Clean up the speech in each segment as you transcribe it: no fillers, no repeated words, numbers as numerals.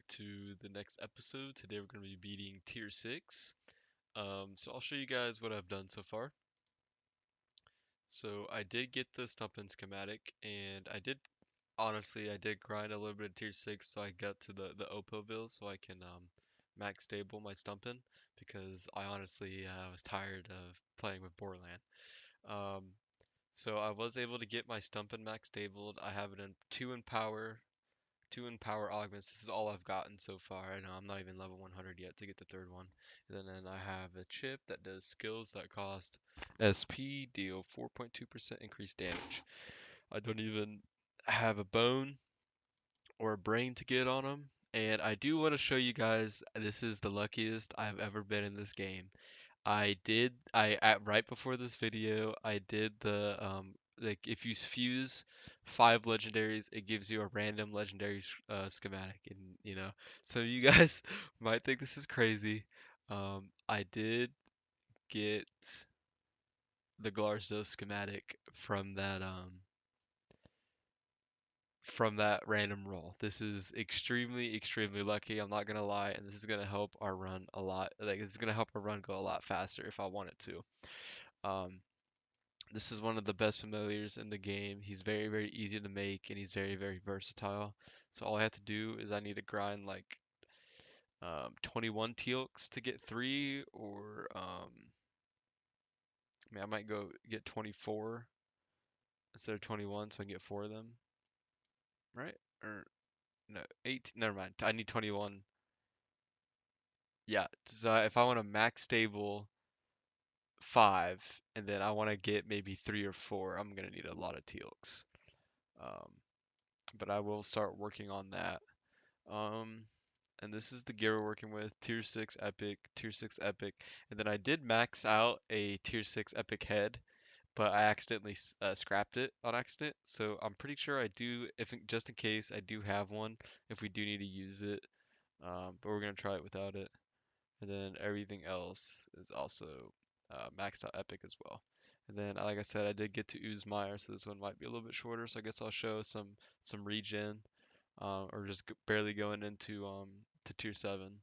to the next episode. Today we're going to be beating Tier 6. So I'll show you guys what I've done so far. So I did get the Stumpin schematic, and I did grind a little bit of Tier 6 so I got to the Opoville so I can max stable my Stumpin because I honestly was tired of playing with Borland. Um, so I was able to get my Stumpin max stabled. I have it in 2 in power, two in power augments. This is all I've gotten so far. I know I'm not even level 100 yet to get the third one. And then I have a chip that does skills that cost SP, deal 4.2% increased damage. I don't even have a bone or a brain to get on them. And I do want to show you guys, this is the luckiest I've ever been in this game. Right before this video, I did like if you fuse 5 legendaries, it gives you a random legendary schematic, and so you guys might think this is crazy. I did get the Glarzo schematic from that random roll. This is extremely, extremely lucky. I'm not gonna lie, and this is gonna help our run a lot. Like, this is gonna help our run go a lot faster if I want it to. Um, This is one of the best familiars in the game. He's very, very easy to make, and he's very, very versatile. So all I have to do is I need to grind like 21 Teal'cs to get 3, or I mean, I might go get 24 instead of 21 so I can get 4 of them, right? Or no, 8. Never mind. I need 21. Yeah, so if I want to max stable 5, and then I want to get maybe 3 or 4, I'm gonna need a lot of Teal'cs. Um, but I will start working on that. Um, and this is the gear we're working with, tier 6 epic, tier 6 epic. And then I did max out a tier 6 epic head, but I accidentally scrapped it on accident. So I'm pretty sure I do, just in case, I do have one if we do need to use it. But we're gonna try it without it. And then everything else is also maxed out epic as well. And then, like I said, I did get to Oozemire, so this one might be a little bit shorter. So I guess I'll show some regen, or just barely going into to tier 7.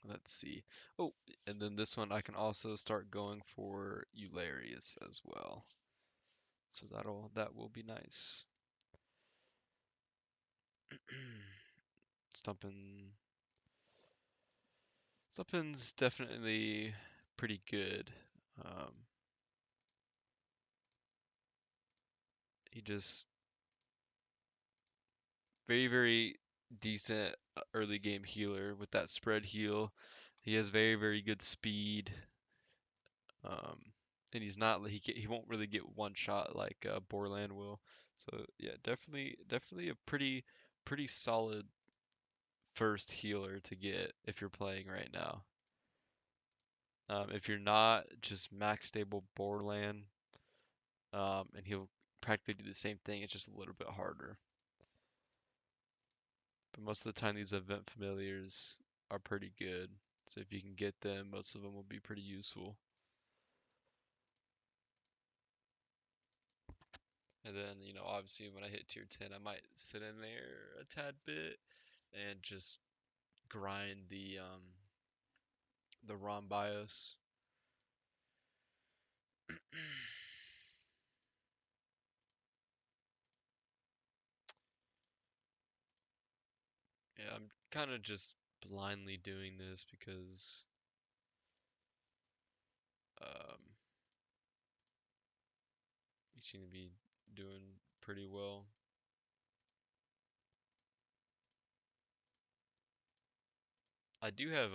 Let's see. Oh, and then this one I can also start going for Eularius as well. So that will be nice. Stumpin Stumpin's definitely pretty good. Um, he just very, very decent early game healer with that spread heal. He has very, very good speed. Um, and he won't really get one shot like Borland will. So yeah, definitely a pretty solid first healer to get if you're playing right now. If you're not, just max stable Borland, and he'll practically do the same thing. It's just a little bit harder. But most of the time, these event familiars are pretty good. So if you can get them, most of them will be pretty useful. And then, obviously when I hit tier 10, I might sit in there a tad bit and just grind the ROM BIOS. Yeah, I'm kind of just blindly doing this because um, you seem to be doing pretty well. I do have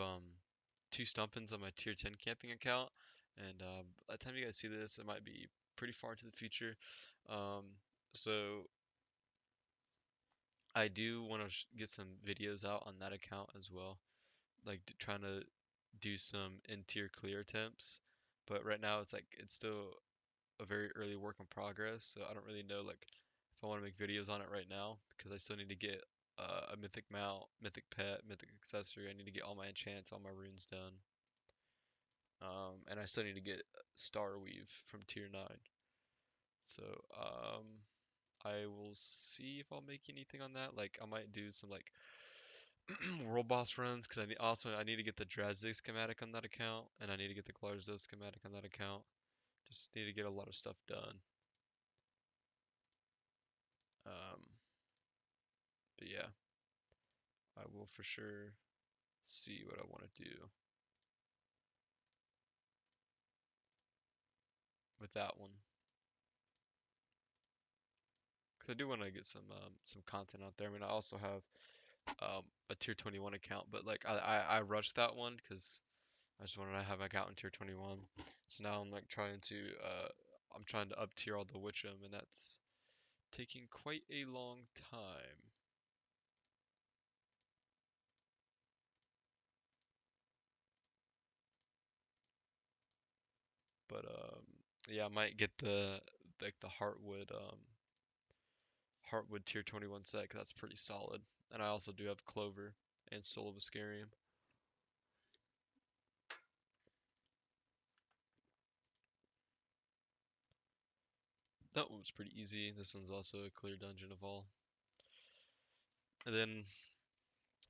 2 Stumpins on my tier 10 camping account, and by the time you guys see this, it might be pretty far into the future. Um, so I do want to get some videos out on that account as well, like trying to do some in-tier clear attempts. But right now it's still a very early work in progress, so I don't really know like if I want to make videos on it right now because I still need to get a mythic mount, mythic pet, mythic accessory. I need to get all my enchants, all my runes done. And I still need to get Star Weave from tier 9. So, I will see if I'll make anything on that. Like, I might do some, like, World Boss runs because I need to get the Drazik schematic on that account, and I need to get the Glarzos schematic on that account. Just need to get a lot of stuff done. Um, but yeah, I will for sure see what I want to do with that one. Cause I do want to get some content out there. I mean, I also have a tier 21 account, but like I rushed that one because I just wanted to have my account in tier 21. So now I'm like I'm trying to up tier all the Witcham, and that's taking quite a long time. But yeah, I might get the like the Heartwood tier 21 set 'cause that's pretty solid. And I also do have Clover and Soul of Ascarium. That one was pretty easy. This one's also a clear dungeon of all. And then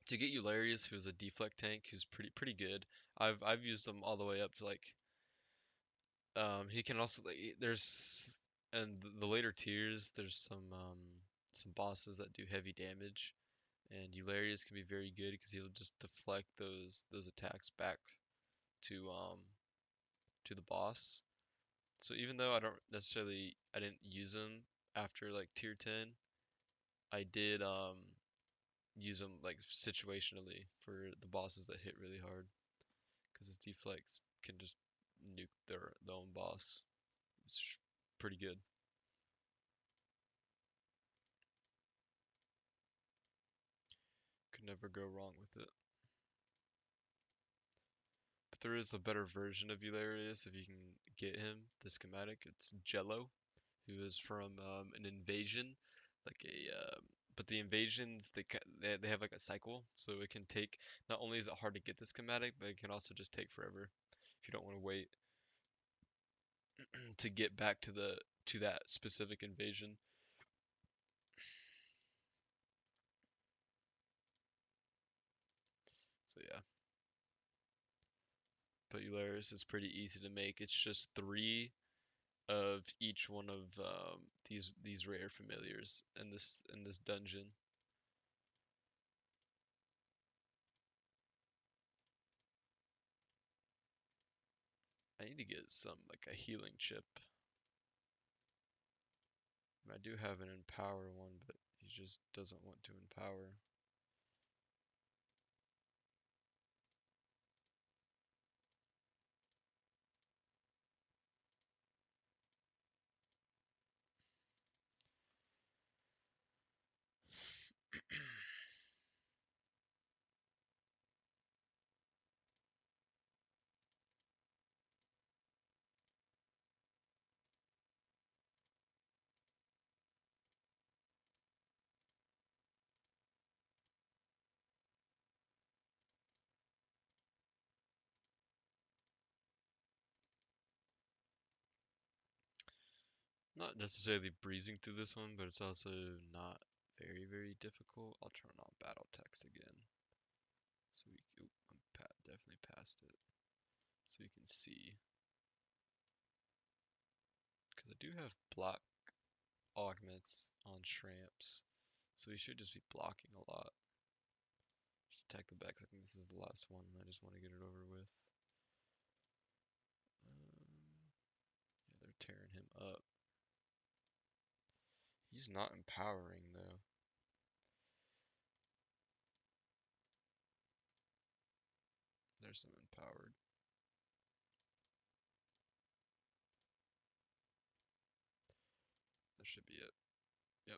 to get Eularius, who's a deflect tank, who's pretty good. I've used him all the way up to like he can also like there's and the later tiers there's some bosses that do heavy damage, and Eularius can be very good because he'll just deflect those attacks back to um to the boss. So even though I didn't use him after like tier 10, I did use him like situationally for the bosses that hit really hard because his deflects can just nuke their own boss. It's pretty good. Could never go wrong with it. But there is a better version of Eularius if you can get him, the schematic. It's Jello, who is from an invasion, like but the invasions they have like a cycle, so it can take. Not only is it hard to get the schematic, but it can also just take forever if you don't want to wait to get back to that specific invasion. So yeah, but Eularis is pretty easy to make. It's just three of each one of these rare familiars in this dungeon. I need to get some like a healing chip. I do have an empower one, but he just doesn't want to empower. Not necessarily breezing through this one, but it's also not very difficult. I'll turn on battle text again, so definitely past it, so you can see. Because I do have block augments on Shramps, so he should just be blocking a lot. Just attack the back. I think this is the last one. I just want to get it over with. Yeah, they're tearing him up. He's not empowering though. There's some empowered. That should be it. Yep.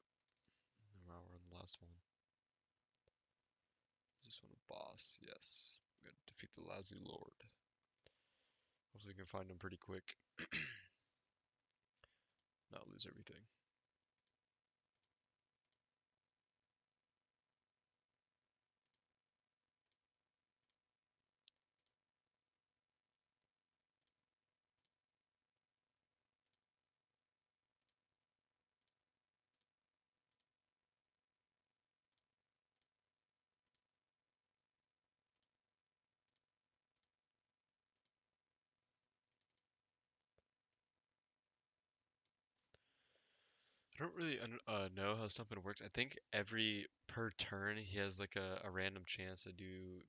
Now we're on the last one. Is this one a boss? Yes. We gotta defeat the Lazu Lord. Hopefully we can find him pretty quick. Not lose everything. I don't really know how Stumpin works. I think every per turn he has like a random chance to do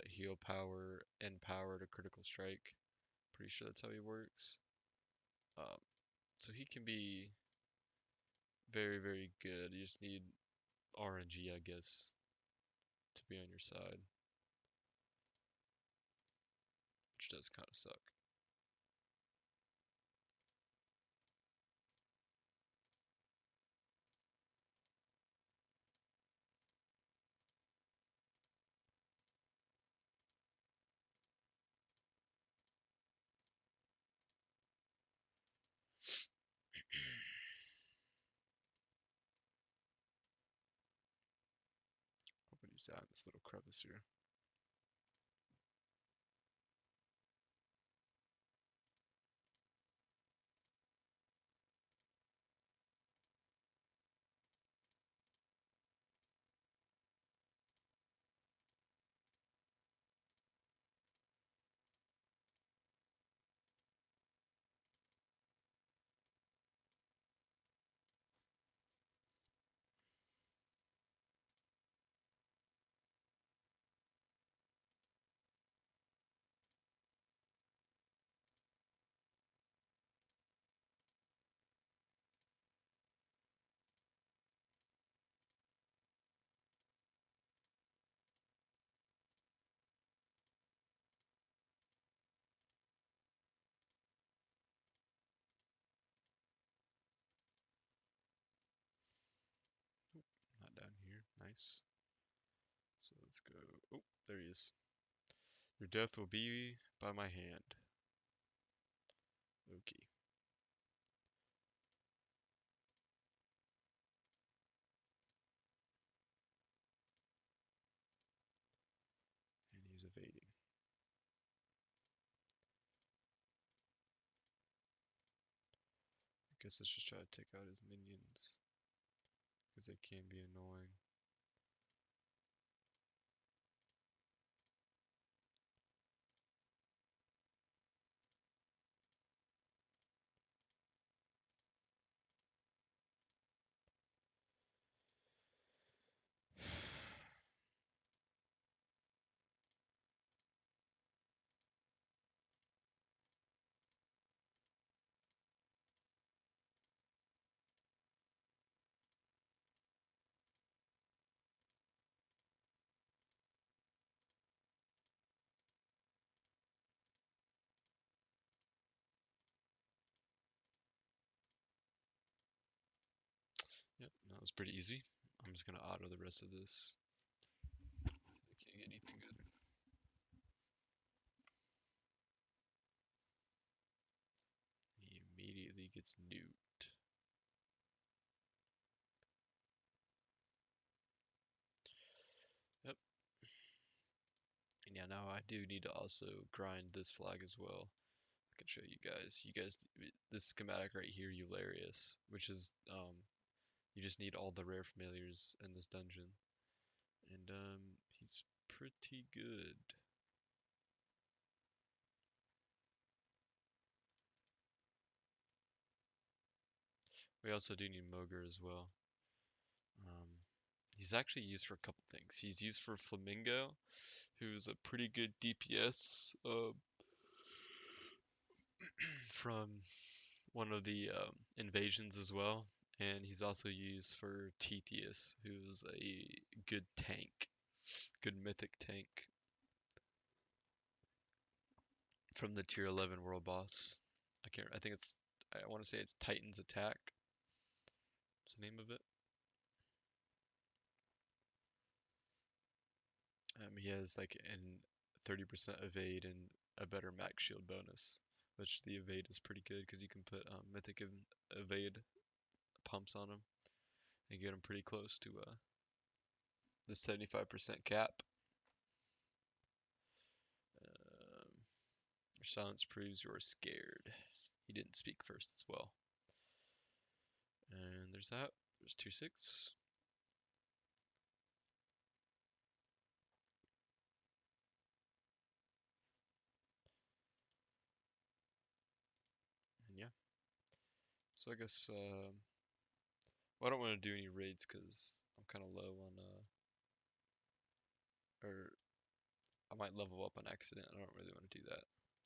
heal power and power to critical strike. Pretty sure that's how he works. Um, so he can be very, very good. You just need RNG, I guess, to be on your side, which does kind of suck. Hoping he's out in this little crevice here. Not down here. Nice. So let's go. Oh, there he is. Your death will be by my hand. Okay. And he's evading. I guess let's just try to take out his minions, because they can be annoying. Yep, that was pretty easy. I'm just gonna auto the rest of this. I can't get anything good. He immediately gets nuked. Yep. And yeah, now I do need to also grind this flag as well. I can show you guys. This schematic right here, Eularius, which is you just need all the rare familiars in this dungeon, and he's pretty good. We also do need Moger as well. Um, he's actually used for a couple things. He's used for Flamingo, who's a pretty good DPS from one of the invasions as well. And he's also used for Tetius, who's a good tank, good mythic tank from the tier 11 world boss. I think I want to say it's Titan's Attack. What's the name of it? He has like an 30% evade and a better max shield bonus, which the evade is pretty good because you can put mythic evade pumps on him and get him pretty close to the 75% cap. Um, your silence proves you're scared. He didn't speak first as well. And there's that. There's 2-6. And yeah. So I guess Well, I don't want to do any raids because I'm kind of low on or I might level up on accident. I don't really want to do that.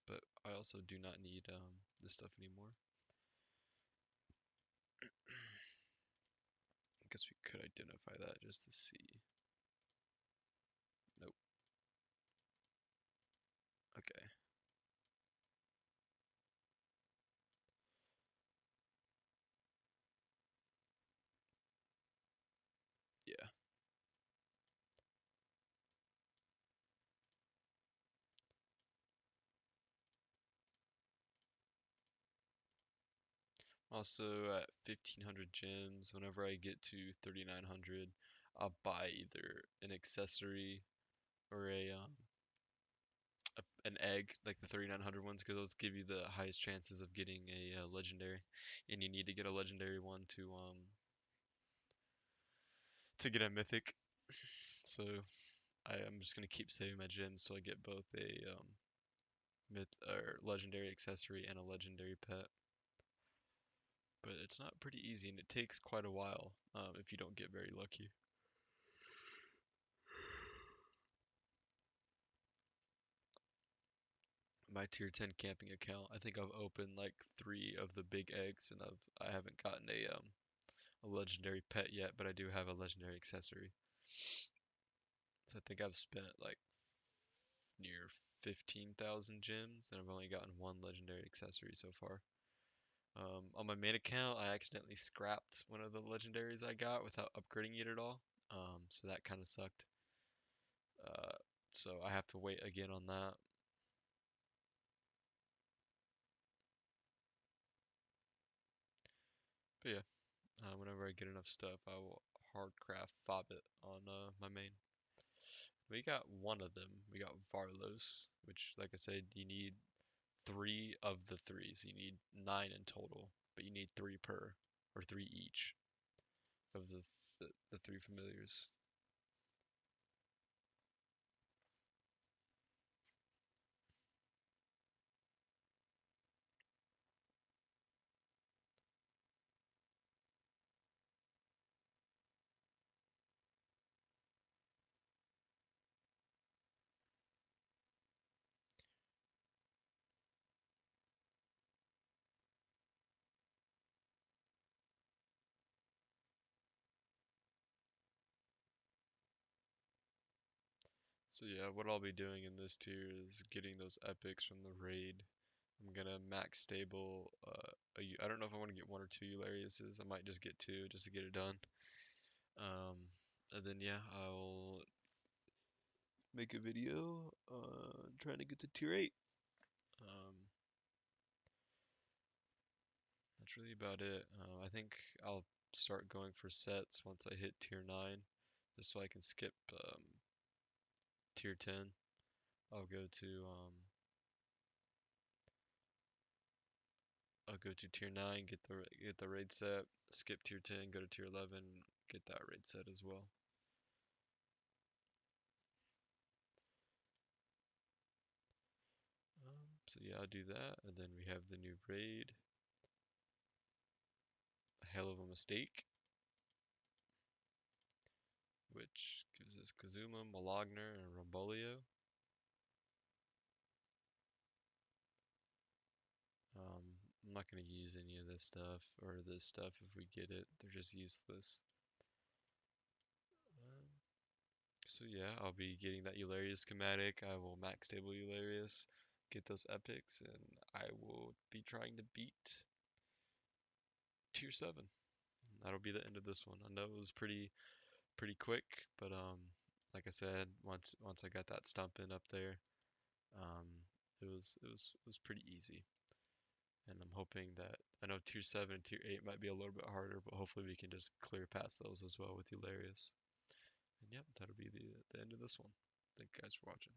But I also do not need this stuff anymore. I guess we could identify that just to see. Nope. Okay. Yeah. Also at 1500 gems, whenever I get to 3900, I'll buy either an accessory or an egg, like the 3900 ones, because those give you the highest chances of getting a, legendary, and you need to get a legendary one to get a mythic. So I am just gonna keep saving my gems so I get both a myth or legendary accessory and a legendary pet. But it's not pretty easy, and it takes quite a while if you don't get very lucky. My tier 10 camping account, I think I've opened like 3 of the big eggs, and I haven't gotten a legendary pet yet, but I do have a legendary accessory. So I think I've spent like near 15,000 gems, and I've only gotten one legendary accessory so far. On my main account, I accidentally scrapped one of the legendaries I got without upgrading it at all. So that kind of sucked. Uh, so I have to wait again on that. But yeah, whenever I get enough stuff, I will hardcraft Fobbit on my main. We got one of them. We got Varlos, which, like I said, you need 3 of the 3, so you need 9 in total, but you need 3 per, or 3 each of the 3 familiars. So yeah, what I'll be doing in this tier is getting those epics from the raid. I'm gonna max stable. I don't know if I want to get 1 or 2 Eulariuses. I might just get 2 just to get it done. Um, and then yeah, I'll make a video trying to get to tier 8. Um, that's really about it. I think I'll start going for sets once I hit tier 9, just so I can skip tier 10. I'll go to tier 9, get the raid set, skip tier 10, go to tier 11, get that raid set as well. So yeah, I'll do that, and then we have the new raid, a hell of a mistake, which gives us Kazuma, Malogner, and Rombolio. I'm not going to use any of this stuff, or this stuff if we get it, they're just useless. Um, so yeah, I'll be getting that Eularius schematic, I will max stable Eularius, get those epics, and I will be trying to beat tier 7. That'll be the end of this one. I know it was pretty quick, but like I said, once I got that stumping up there, um, it was pretty easy. And I'm hoping that I know tier 7 and tier 8 might be a little bit harder, but hopefully we can just clear past those as well with Hilarious. And yep, that'll be the end of this one. Thank you guys for watching.